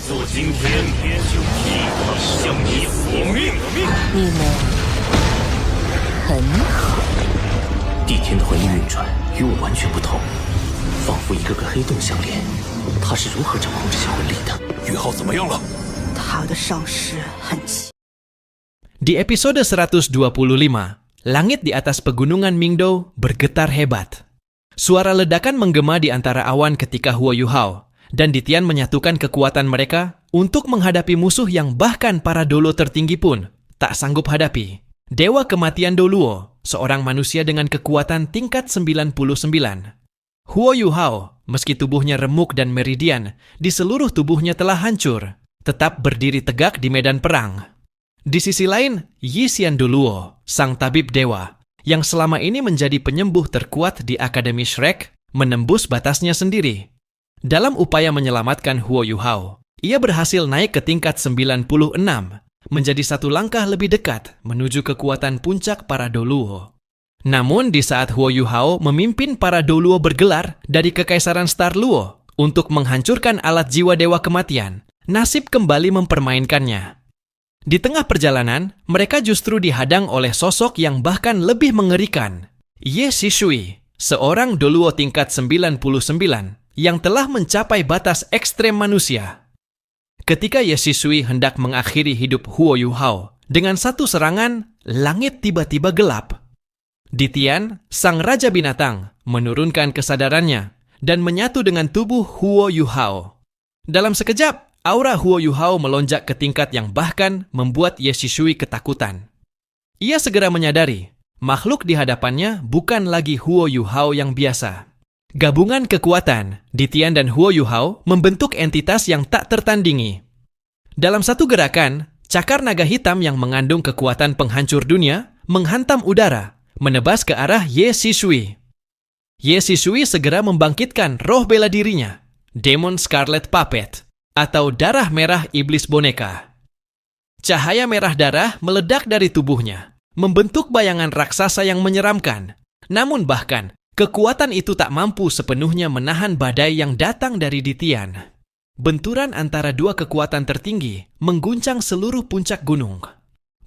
做今天就替他向你索命。你们很好。帝天的魂力运转与我完全不同，仿佛一个个黑洞相连。他是如何掌控这些魂力的？宇浩怎么样了？他的伤势很轻。 Di episode 125, langit di atas pegunungan Mingdou bergetar hebat. Suara ledakan menggema di antara awan ketika Huo Yuhao dan Ditian menyatukan kekuatan mereka untuk menghadapi musuh yang bahkan para Dolo tertinggi pun tak sanggup hadapi. Dewa Kematian Doluo, seorang manusia dengan kekuatan tingkat 99. Huo Yuhao, meski tubuhnya remuk dan meridian, di seluruh tubuhnya telah hancur, tetap berdiri tegak di medan perang. Di sisi lain, Yi Xian Doluo, sang tabib dewa, yang selama ini menjadi penyembuh terkuat di Akademi Shrek, menembus batasnya sendiri. Dalam upaya menyelamatkan Huo Yuhao, ia berhasil naik ke tingkat 96, menjadi satu langkah lebih dekat menuju kekuatan puncak para Doluo. Namun di saat Huo Yuhao memimpin para Doluo bergelar dari Kekaisaran Star Luo untuk menghancurkan alat jiwa Dewa Kematian, nasib kembali mempermainkannya. Di tengah perjalanan, mereka justru dihadang oleh sosok yang bahkan lebih mengerikan, Ye Shishui, seorang Doluo tingkat 99 yang telah mencapai batas ekstrem manusia. Ketika Ye Shishui hendak mengakhiri hidup Huo Yuhao, dengan satu serangan, langit tiba-tiba gelap. Ditian, sang Raja Binatang, menurunkan kesadarannya dan menyatu dengan tubuh Huo Yuhao. Dalam sekejap, aura Huo Yuhao melonjak ke tingkat yang bahkan membuat Ye Shishui ketakutan. Ia segera menyadari, makhluk di hadapannya bukan lagi Huo Yuhao yang biasa. Gabungan kekuatan, Ditian dan Huo Yuhao membentuk entitas yang tak tertandingi. Dalam satu gerakan, cakar naga hitam yang mengandung kekuatan penghancur dunia menghantam udara, menebas ke arah Ye Shishui. Ye Shishui segera membangkitkan roh bela dirinya, Demon Scarlet Puppet, atau darah merah iblis boneka. Cahaya merah darah meledak dari tubuhnya, membentuk bayangan raksasa yang menyeramkan. Namun bahkan, kekuatan itu tak mampu sepenuhnya menahan badai yang datang dari Ditian. Benturan antara dua kekuatan tertinggi mengguncang seluruh puncak gunung.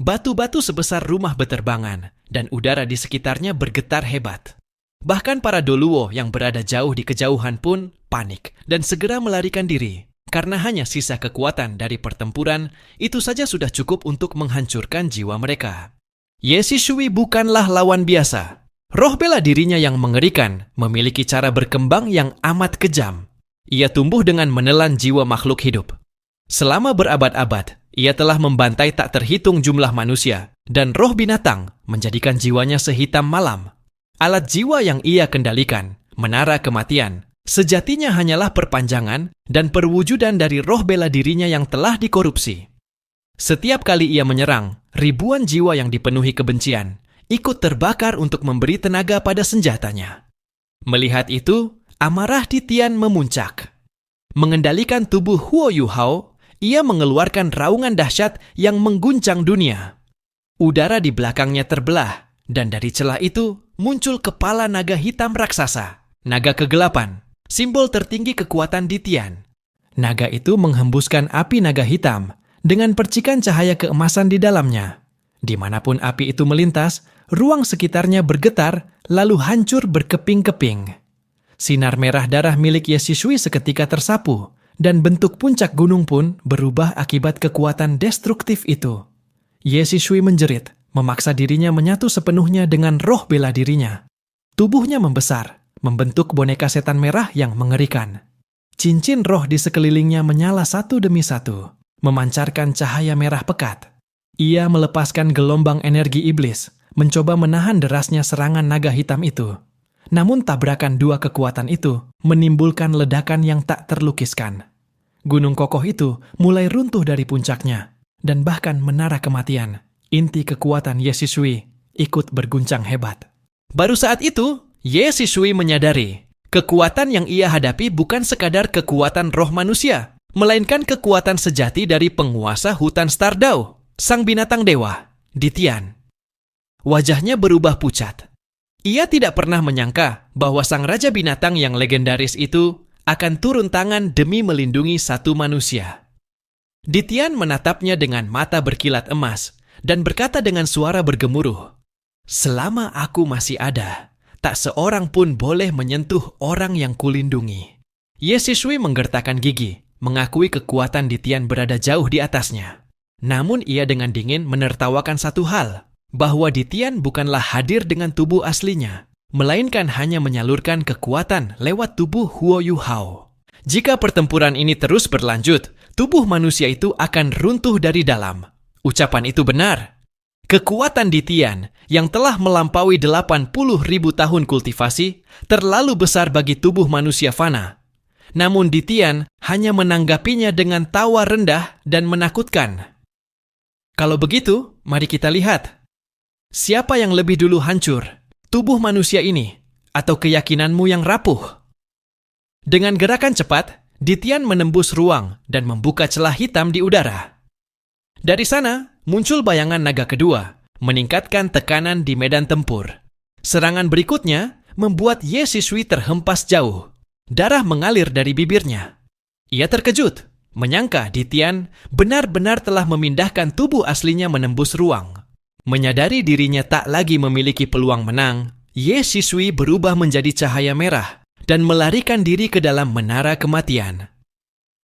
Batu-batu sebesar rumah beterbangan, dan udara di sekitarnya bergetar hebat. Bahkan para Doluo yang berada jauh di kejauhan pun panik dan segera melarikan diri. Karena hanya sisa kekuatan dari pertempuran, itu saja sudah cukup untuk menghancurkan jiwa mereka. Ye Shishui bukanlah lawan biasa. Roh bela dirinya yang mengerikan memiliki cara berkembang yang amat kejam. Ia tumbuh dengan menelan jiwa makhluk hidup. Selama berabad-abad, ia telah membantai tak terhitung jumlah manusia, dan roh binatang menjadikan jiwanya sehitam malam. Alat jiwa yang ia kendalikan, Menara Kematian, sejatinya hanyalah perpanjangan dan perwujudan dari roh bela dirinya yang telah dikorupsi. Setiap kali ia menyerang, ribuan jiwa yang dipenuhi kebencian ikut terbakar untuk memberi tenaga pada senjatanya. Melihat itu, amarah Ditian memuncak. Mengendalikan tubuh Huo Yuhao, ia mengeluarkan raungan dahsyat yang mengguncang dunia. Udara di belakangnya terbelah, dan dari celah itu muncul kepala naga hitam raksasa, naga kegelapan, simbol tertinggi kekuatan Ditian. Naga itu menghembuskan api naga hitam dengan percikan cahaya keemasan di dalamnya. Dimanapun api itu melintas, ruang sekitarnya bergetar lalu hancur berkeping-keping. Sinar merah darah milik Ye Shishui seketika tersapu, dan bentuk puncak gunung pun berubah akibat kekuatan destruktif itu. Ye Shishui menjerit, memaksa dirinya menyatu sepenuhnya dengan roh bela dirinya. Tubuhnya membesar, membentuk boneka setan merah yang mengerikan. Cincin roh di sekelilingnya menyala satu demi satu, memancarkan cahaya merah pekat. Ia melepaskan gelombang energi iblis, mencoba menahan derasnya serangan naga hitam itu. Namun tabrakan dua kekuatan itu menimbulkan ledakan yang tak terlukiskan. Gunung kokoh itu mulai runtuh dari puncaknya, dan bahkan Menara Kematian, inti kekuatan Ye Shishui, ikut berguncang hebat. Baru saat itu, Ye Shishui menyadari, kekuatan yang ia hadapi bukan sekadar kekuatan roh manusia, melainkan kekuatan sejati dari penguasa hutan Stardau, sang binatang dewa, Ditian. Wajahnya berubah pucat. Ia tidak pernah menyangka bahwa sang raja binatang yang legendaris itu akan turun tangan demi melindungi satu manusia. Ditian menatapnya dengan mata berkilat emas dan berkata dengan suara bergemuruh, "Selama aku masih ada, tak seorang pun boleh menyentuh orang yang kulindungi." Ye Shishui menggertakkan gigi, mengakui kekuatan Ditian berada jauh di atasnya. Namun ia dengan dingin menertawakan satu hal, bahwa Ditian bukanlah hadir dengan tubuh aslinya, melainkan hanya menyalurkan kekuatan lewat tubuh Huo Yuhao. Jika pertempuran ini terus berlanjut, tubuh manusia itu akan runtuh dari dalam. Ucapan itu benar. Kekuatan Ditian yang telah melampaui 80.000 tahun kultivasi terlalu besar bagi tubuh manusia fana. Namun Ditian hanya menanggapinya dengan tawa rendah dan menakutkan. Kalau begitu, mari kita lihat. Siapa yang lebih dulu hancur, tubuh manusia ini atau keyakinanmu yang rapuh? Dengan gerakan cepat, Ditian menembus ruang dan membuka celah hitam di udara. Dari sana, muncul bayangan naga kedua, meningkatkan tekanan di medan tempur. Serangan berikutnya membuat Ye Shishui terhempas jauh. Darah mengalir dari bibirnya. Ia terkejut, menyangka Ditian benar-benar telah memindahkan tubuh aslinya menembus ruang. Menyadari dirinya tak lagi memiliki peluang menang, Ye Shishui berubah menjadi cahaya merah dan melarikan diri ke dalam menara kematian.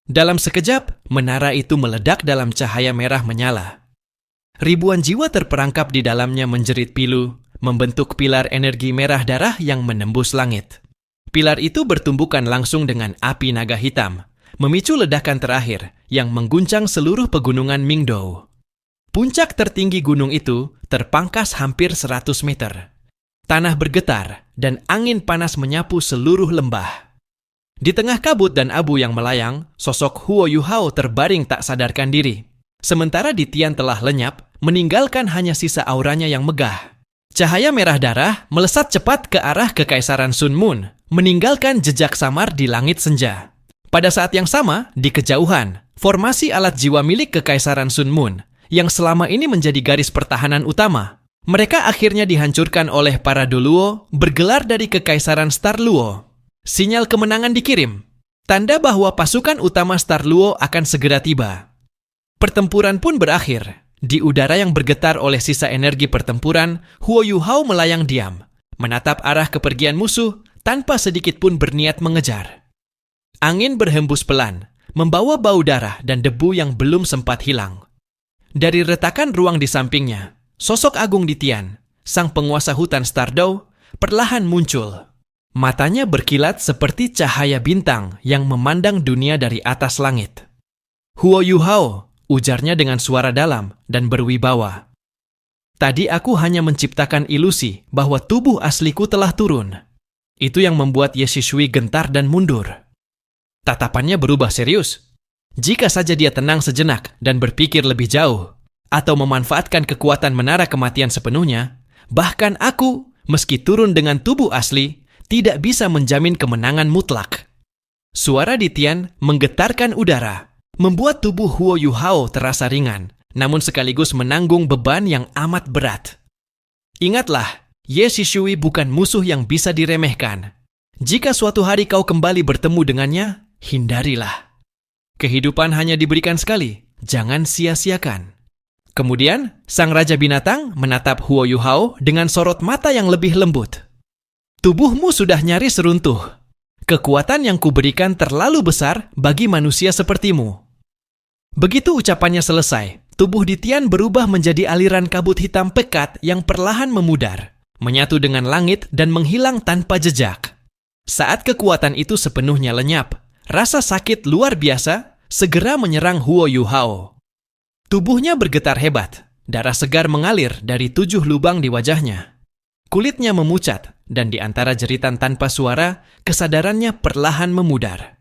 Dalam sekejap, menara itu meledak dalam cahaya merah menyala. Ribuan jiwa terperangkap di dalamnya menjerit pilu, membentuk pilar energi merah darah yang menembus langit. Pilar itu bertumbukan langsung dengan api naga hitam, memicu ledakan terakhir yang mengguncang seluruh pegunungan Mingdou. Puncak tertinggi gunung itu terpangkas hampir 100 meter. Tanah bergetar dan angin panas menyapu seluruh lembah. Di tengah kabut dan abu yang melayang, sosok Huo Yuhao terbaring tak sadarkan diri. Sementara Ditian telah lenyap, meninggalkan hanya sisa auranya yang megah. Cahaya merah darah melesat cepat ke arah Kekaisaran Sun Moon, meninggalkan jejak samar di langit senja. Pada saat yang sama, di kejauhan, formasi alat jiwa milik Kekaisaran Sun Moon, yang selama ini menjadi garis pertahanan utama, mereka akhirnya dihancurkan oleh para Doluo bergelar dari Kekaisaran Star Luo. Sinyal kemenangan dikirim, tanda bahwa pasukan utama Star Luo akan segera tiba. Pertempuran pun berakhir. Di udara yang bergetar oleh sisa energi pertempuran, Huo Yuhao melayang diam, menatap arah kepergian musuh tanpa sedikit pun berniat mengejar. Angin berhembus pelan, membawa bau darah dan debu yang belum sempat hilang. Dari retakan ruang di sampingnya, sosok agung Ditian, sang penguasa hutan Stardou, perlahan muncul. Matanya berkilat seperti cahaya bintang yang memandang dunia dari atas langit. "Huo Yuhao," ujarnya dengan suara dalam dan berwibawa. "Tadi aku hanya menciptakan ilusi bahwa tubuh asliku telah turun." Itu yang membuat Ye Shishui gentar dan mundur. Tatapannya berubah serius. Jika saja dia tenang sejenak dan berpikir lebih jauh, atau memanfaatkan kekuatan menara kematian sepenuhnya, bahkan aku, meski turun dengan tubuh asli, tidak bisa menjamin kemenangan mutlak. Suara Ditian menggetarkan udara, membuat tubuh Huo Yuhao terasa ringan, namun sekaligus menanggung beban yang amat berat. Ingatlah, Ye Shishui bukan musuh yang bisa diremehkan. Jika suatu hari kau kembali bertemu dengannya, hindarilah. Kehidupan hanya diberikan sekali, jangan sia-siakan. Kemudian, sang Raja Binatang menatap Huo Yuhao dengan sorot mata yang lebih lembut. "Tubuhmu sudah nyaris runtuh. Kekuatan yang kuberikan terlalu besar bagi manusia sepertimu." Begitu ucapannya selesai, tubuh Ditian berubah menjadi aliran kabut hitam pekat yang perlahan memudar, menyatu dengan langit dan menghilang tanpa jejak. Saat kekuatan itu sepenuhnya lenyap, rasa sakit luar biasa segera menyerang Huo Yuhao. Tubuhnya bergetar hebat, darah segar mengalir dari 7 lubang di wajahnya. Kulitnya memucat, dan di antara jeritan tanpa suara, kesadarannya perlahan memudar.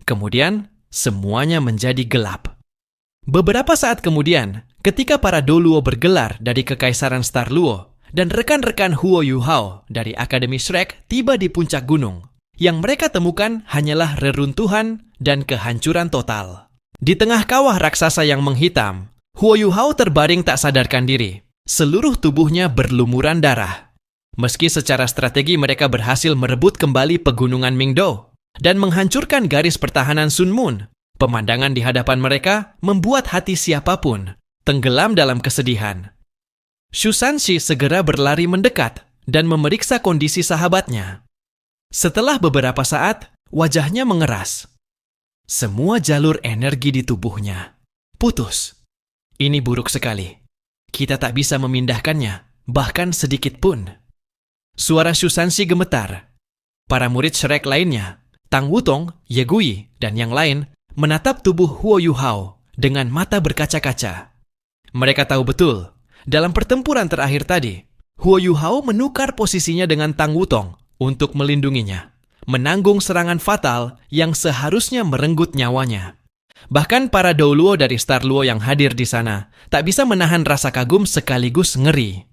Kemudian, semuanya menjadi gelap. Beberapa saat kemudian, ketika para Doluo bergelar dari Kekaisaran Star Luo dan rekan-rekan Huo Yuhao dari Akademi Shrek tiba di puncak gunung, yang mereka temukan hanyalah reruntuhan dan kehancuran total. Di tengah kawah raksasa yang menghitam, Huo Yuhao terbaring tak sadarkan diri. Seluruh tubuhnya berlumuran darah. Meski secara strategi mereka berhasil merebut kembali pegunungan Mingdou dan menghancurkan garis pertahanan Sun Moon, Pemandangan di hadapan mereka membuat hati siapapun tenggelam dalam kesedihan. Shusanshi segera berlari mendekat dan memeriksa kondisi sahabatnya. Setelah beberapa saat, wajahnya mengeras. Semua jalur energi di tubuhnya putus. Ini buruk sekali. Kita tak bisa memindahkannya, bahkan sedikit pun. Suara Shusanshi gemetar. Para murid Shrek lainnya, Tang Wutong, Yegui, dan yang lain, menatap tubuh Huo Yuhao dengan mata berkaca-kaca. Mereka tahu betul, dalam pertempuran terakhir tadi, Huo Yuhao menukar posisinya dengan Tang Wutong untuk melindunginya, menanggung serangan fatal yang seharusnya merenggut nyawanya. Bahkan para Douluo dari Star Luo yang hadir di sana tak bisa menahan rasa kagum sekaligus ngeri.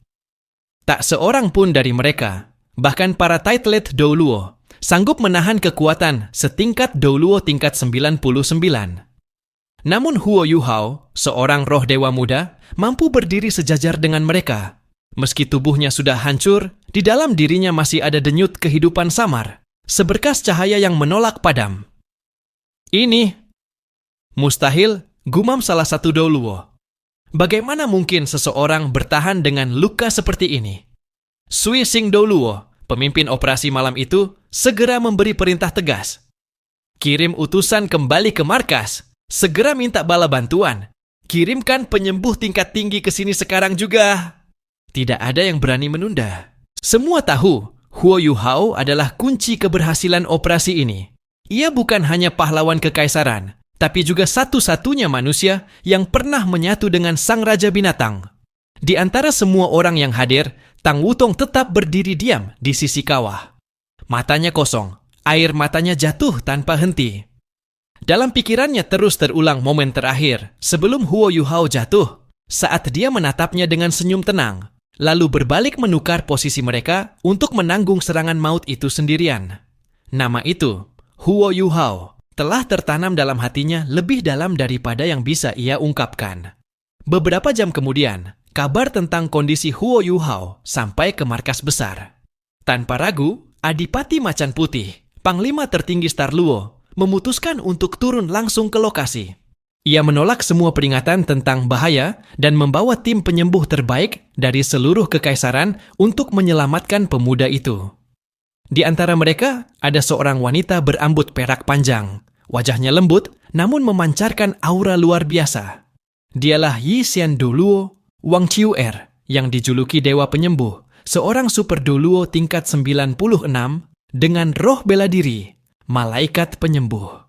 Tak seorang pun dari mereka, bahkan para Titlet Douluo, sanggup menahan kekuatan setingkat Douluo tingkat 99. Namun Huo Yuhao, seorang roh dewa muda, mampu berdiri sejajar dengan mereka. Meski tubuhnya sudah hancur, di dalam dirinya masih ada denyut kehidupan samar, seberkas cahaya yang menolak padam. Ini mustahil, gumam salah satu Douluo. Bagaimana mungkin seseorang bertahan dengan luka seperti ini? Sui Sing Douluo, pemimpin operasi malam itu, segera memberi perintah tegas. Kirim utusan kembali ke markas. Segera minta bala bantuan. Kirimkan penyembuh tingkat tinggi ke sini sekarang juga. Tidak ada yang berani menunda. Semua tahu, Huo Yuhao adalah kunci keberhasilan operasi ini. Ia bukan hanya pahlawan kekaisaran, tapi juga satu-satunya manusia yang pernah menyatu dengan sang raja binatang. Di antara semua orang yang hadir, Tang Wutong tetap berdiri diam di sisi kawah. Matanya kosong, air matanya jatuh tanpa henti. Dalam pikirannya terus terulang momen terakhir sebelum Huo Yuhao jatuh, saat dia menatapnya dengan senyum tenang, lalu berbalik menukar posisi mereka untuk menanggung serangan maut itu sendirian. Nama itu, Huo Yuhao, telah tertanam dalam hatinya lebih dalam daripada yang bisa ia ungkapkan. Beberapa jam kemudian, kabar tentang kondisi Huo Yuhao sampai ke markas besar. Tanpa ragu, Adipati Macan Putih, Panglima tertinggi Star Luo, memutuskan untuk turun langsung ke lokasi. Ia menolak semua peringatan tentang bahaya dan membawa tim penyembuh terbaik dari seluruh kekaisaran untuk menyelamatkan pemuda itu. Di antara mereka, ada seorang wanita berambut perak panjang. Wajahnya lembut, namun memancarkan aura luar biasa. Dialah Yi Xian Douluo Wang Qiu'er yang dijuluki Dewa Penyembuh, seorang super Douluo tingkat 96 dengan roh bela diri, malaikat penyembuh.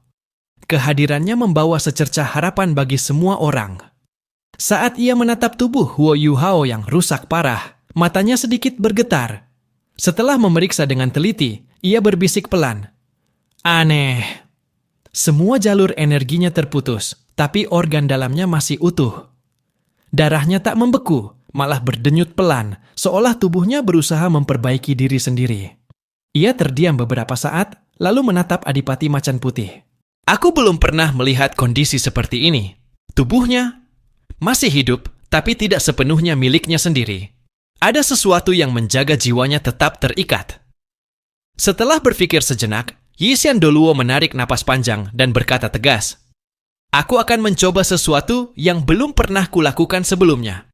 Kehadirannya membawa secercah harapan bagi semua orang. Saat ia menatap tubuh Huo Yuhao yang rusak parah, matanya sedikit bergetar. Setelah memeriksa dengan teliti, ia berbisik pelan. Aneh. Semua jalur energinya terputus, tapi organ dalamnya masih utuh. Darahnya tak membeku, malah berdenyut pelan, seolah tubuhnya berusaha memperbaiki diri sendiri. Ia terdiam beberapa saat, lalu menatap Adipati Macan Putih. Aku belum pernah melihat kondisi seperti ini. Tubuhnya masih hidup, tapi tidak sepenuhnya miliknya sendiri. Ada sesuatu yang menjaga jiwanya tetap terikat. Setelah berpikir sejenak, Yi Xian Douluo menarik napas panjang dan berkata tegas, "Aku akan mencoba sesuatu yang belum pernah kulakukan sebelumnya."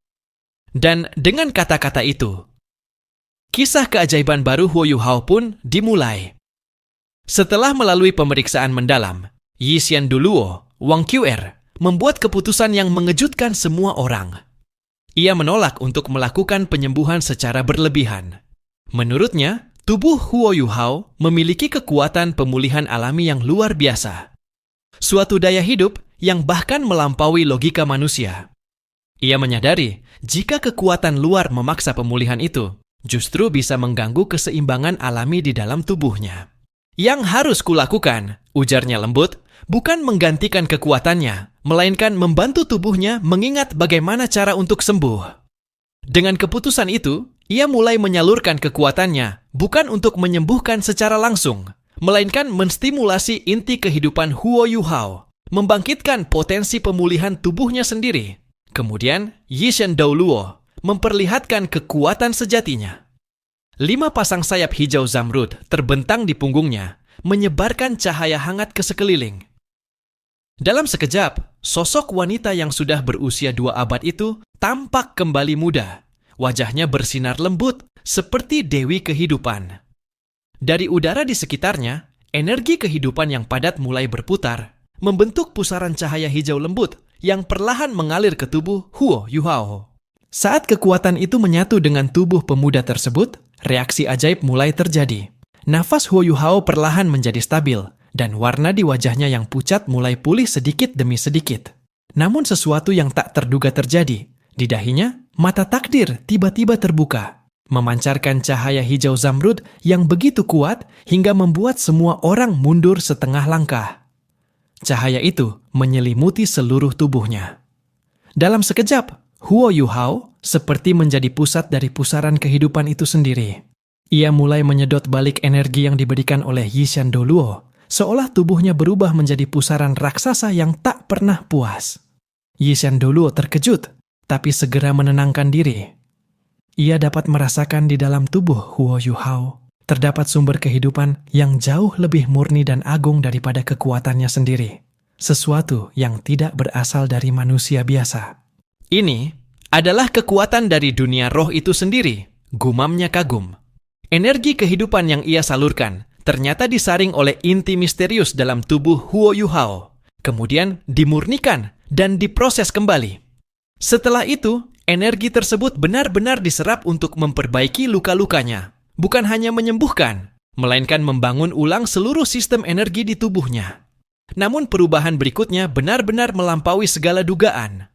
Dan dengan kata-kata itu, kisah keajaiban baru Huo Yuhao pun dimulai. Setelah melalui pemeriksaan mendalam, Yi Xian Douluo Wang Qiu'er membuat keputusan yang mengejutkan semua orang. Ia menolak untuk melakukan penyembuhan secara berlebihan. Menurutnya, tubuh Huo Yuhao memiliki kekuatan pemulihan alami yang luar biasa. Suatu daya hidup yang bahkan melampaui logika manusia. Ia menyadari jika kekuatan luar memaksa pemulihan itu, justru bisa mengganggu keseimbangan alami di dalam tubuhnya. Yang harus kulakukan, ujarnya lembut, bukan menggantikan kekuatannya, melainkan membantu tubuhnya mengingat bagaimana cara untuk sembuh. Dengan keputusan itu, ia mulai menyalurkan kekuatannya, bukan untuk menyembuhkan secara langsung, melainkan menstimulasi inti kehidupan Huo Yuhao, membangkitkan potensi pemulihan tubuhnya sendiri. Kemudian, Yi Xian Douluo memperlihatkan kekuatan sejatinya. 5 pasang sayap hijau zamrud terbentang di punggungnya, menyebarkan cahaya hangat ke sekeliling. Dalam sekejap, sosok wanita yang sudah berusia 2 abad itu tampak kembali muda. Wajahnya bersinar lembut seperti dewi kehidupan. Dari udara di sekitarnya, energi kehidupan yang padat mulai berputar, membentuk pusaran cahaya hijau lembut yang perlahan mengalir ke tubuh Huo Yuhao. Saat kekuatan itu menyatu dengan tubuh pemuda tersebut, reaksi ajaib mulai terjadi. Nafas Huo Yuhao perlahan menjadi stabil, dan warna di wajahnya yang pucat mulai pulih sedikit demi sedikit. Namun sesuatu yang tak terduga terjadi. Di dahinya, mata takdir tiba-tiba terbuka, memancarkan cahaya hijau zamrud yang begitu kuat hingga membuat semua orang mundur setengah langkah. Cahaya itu menyelimuti seluruh tubuhnya. Dalam sekejap, Huo Yuhao seperti menjadi pusat dari pusaran kehidupan itu sendiri. Ia mulai menyedot balik energi yang diberikan oleh Yishan Doluo, seolah tubuhnya berubah menjadi pusaran raksasa yang tak pernah puas. Yishan Doluo terkejut, tapi segera menenangkan diri. Ia dapat merasakan di dalam tubuh Huo Yuhao terdapat sumber kehidupan yang jauh lebih murni dan agung daripada kekuatannya sendiri. Sesuatu yang tidak berasal dari manusia biasa. Ini adalah kekuatan dari dunia roh itu sendiri, gumamnya Kagum. Energi kehidupan yang ia salurkan ternyata disaring oleh inti misterius dalam tubuh Huo Yuhao, kemudian dimurnikan dan diproses kembali. Setelah itu, energi tersebut benar-benar diserap untuk memperbaiki luka-lukanya, bukan hanya menyembuhkan, melainkan membangun ulang seluruh sistem energi di tubuhnya. Namun perubahan berikutnya benar-benar melampaui segala dugaan.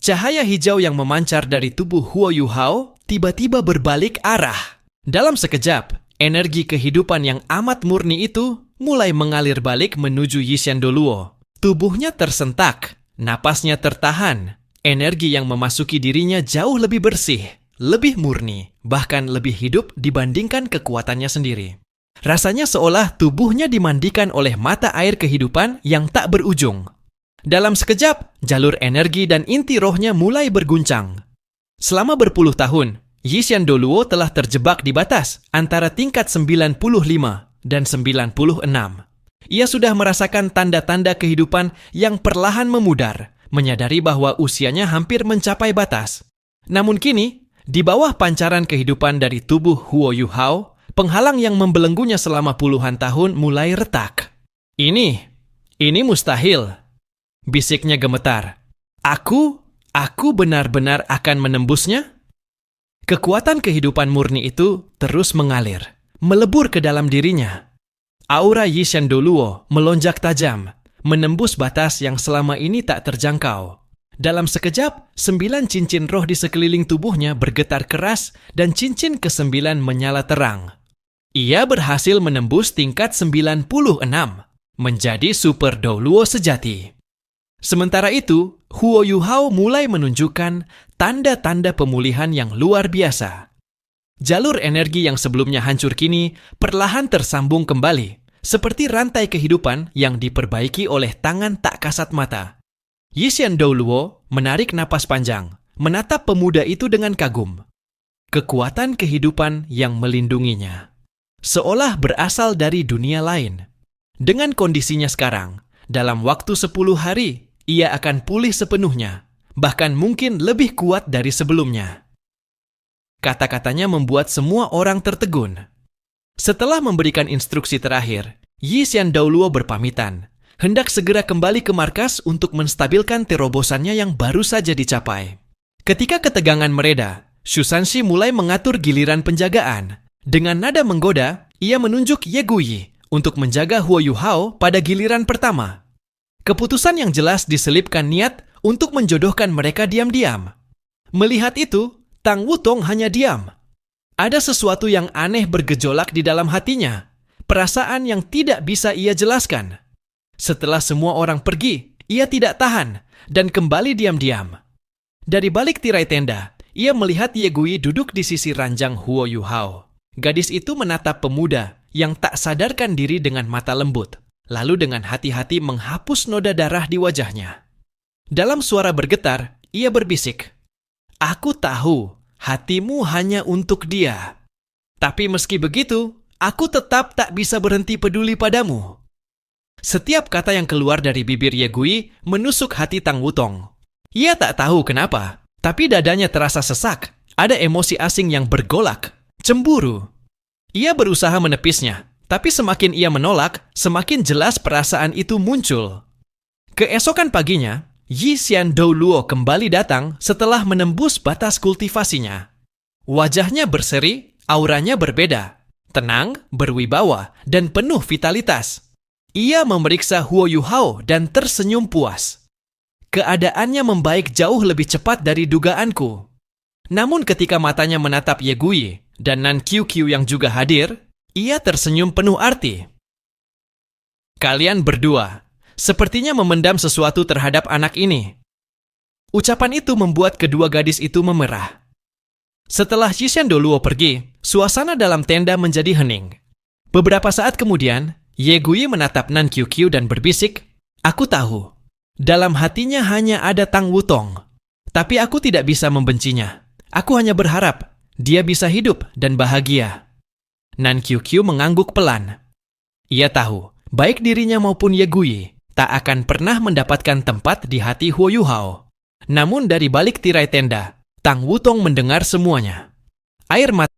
Cahaya hijau yang memancar dari tubuh Huo Yuhao tiba-tiba berbalik arah. Dalam sekejap, energi kehidupan yang amat murni itu mulai mengalir balik menuju Yishan Doluo. Tubuhnya tersentak, napasnya tertahan. Energi yang memasuki dirinya jauh lebih bersih, lebih murni, bahkan lebih hidup dibandingkan kekuatannya sendiri. Rasanya seolah tubuhnya dimandikan oleh mata air kehidupan yang tak berujung. Dalam sekejap, jalur energi dan inti rohnya mulai berguncang. Selama berpuluh tahun, Yishan Doluo telah terjebak di batas antara tingkat 95 dan 96. Ia sudah merasakan tanda-tanda kehidupan yang perlahan memudar, menyadari bahwa usianya hampir mencapai batas. Namun kini, di bawah pancaran kehidupan dari tubuh Huo Yuhao, penghalang yang membelenggunya selama puluhan tahun mulai retak. Ini mustahil, bisiknya gemetar. Aku benar-benar akan menembusnya? Kekuatan kehidupan murni itu terus mengalir, melebur ke dalam dirinya. Aura Yishan Doluo melonjak tajam, menembus batas yang selama ini tak terjangkau. Dalam sekejap, 9 cincin roh di sekeliling tubuhnya bergetar keras dan cincin ke-9 menyala terang. Ia berhasil menembus tingkat 96, menjadi Super Doluo sejati. Sementara itu, Huo Yuhao mulai menunjukkan tanda-tanda pemulihan yang luar biasa. Jalur energi yang sebelumnya hancur kini perlahan tersambung kembali, seperti rantai kehidupan yang diperbaiki oleh tangan tak kasat mata. Yishan Doluo menarik napas panjang, menatap pemuda itu dengan kagum. Kekuatan kehidupan yang melindunginya, seolah berasal dari dunia lain. Dengan kondisinya sekarang, dalam waktu 10 hari, ia akan pulih sepenuhnya, bahkan mungkin lebih kuat dari sebelumnya. Kata-katanya membuat semua orang tertegun. Setelah memberikan instruksi terakhir, Yishan Doluo berpamitan, hendak segera kembali ke markas untuk menstabilkan terobosannya yang baru saja dicapai. Ketika ketegangan mereda, Shusanshi mulai mengatur giliran penjagaan. Dengan nada menggoda, ia menunjuk Ye Guyi untuk menjaga Huo Yuhao pada giliran pertama. Keputusan yang jelas diselipkan niat untuk menjodohkan mereka diam-diam. Melihat itu, Tang Wutong hanya diam. Ada sesuatu yang aneh bergejolak di dalam hatinya, perasaan yang tidak bisa ia jelaskan. Setelah semua orang pergi, ia tidak tahan dan kembali diam-diam. Dari balik tirai tenda, ia melihat Ye Guyi duduk di sisi ranjang Huo Yuhao. Gadis itu menatap pemuda yang tak sadarkan diri dengan mata lembut, lalu dengan hati-hati menghapus noda darah di wajahnya. Dalam suara bergetar, ia berbisik, "Aku tahu hatimu hanya untuk dia. Tapi meski begitu, aku tetap tak bisa berhenti peduli padamu." Setiap kata yang keluar dari bibir Ye Gui menusuk hati Tang Wutong. Ia tak tahu kenapa, tapi dadanya terasa sesak. Ada emosi asing yang bergolak, cemburu. Ia berusaha menepisnya, tapi semakin ia menolak, semakin jelas perasaan itu muncul. Keesokan paginya, Yi Xian Dou Luo kembali datang setelah menembus batas kultivasinya. Wajahnya berseri, auranya berbeda, tenang, berwibawa, dan penuh vitalitas. Ia memeriksa Huo Yuhao dan tersenyum puas. Keadaannya membaik jauh lebih cepat dari dugaanku. Namun ketika matanya menatap Ye Gui dan Nan Qiu yang juga hadir, ia tersenyum penuh arti. Kalian berdua sepertinya memendam sesuatu terhadap anak ini. Ucapan itu membuat kedua gadis itu memerah. Setelah Yi Xian Dou Luo pergi, suasana dalam tenda menjadi hening. Beberapa saat kemudian, Ye Gui menatap Nan Qiu dan berbisik, "Aku tahu, dalam hatinya hanya ada Tang Wutong. Tapi aku tidak bisa membencinya. Aku hanya berharap dia bisa hidup dan bahagia." Nan Qiu mengangguk pelan. Ia tahu, baik dirinya maupun Ye Gui tak akan pernah mendapatkan tempat di hati Huo Yuhao. Namun dari balik tirai tenda, Tang Wutong mendengar semuanya. Air mata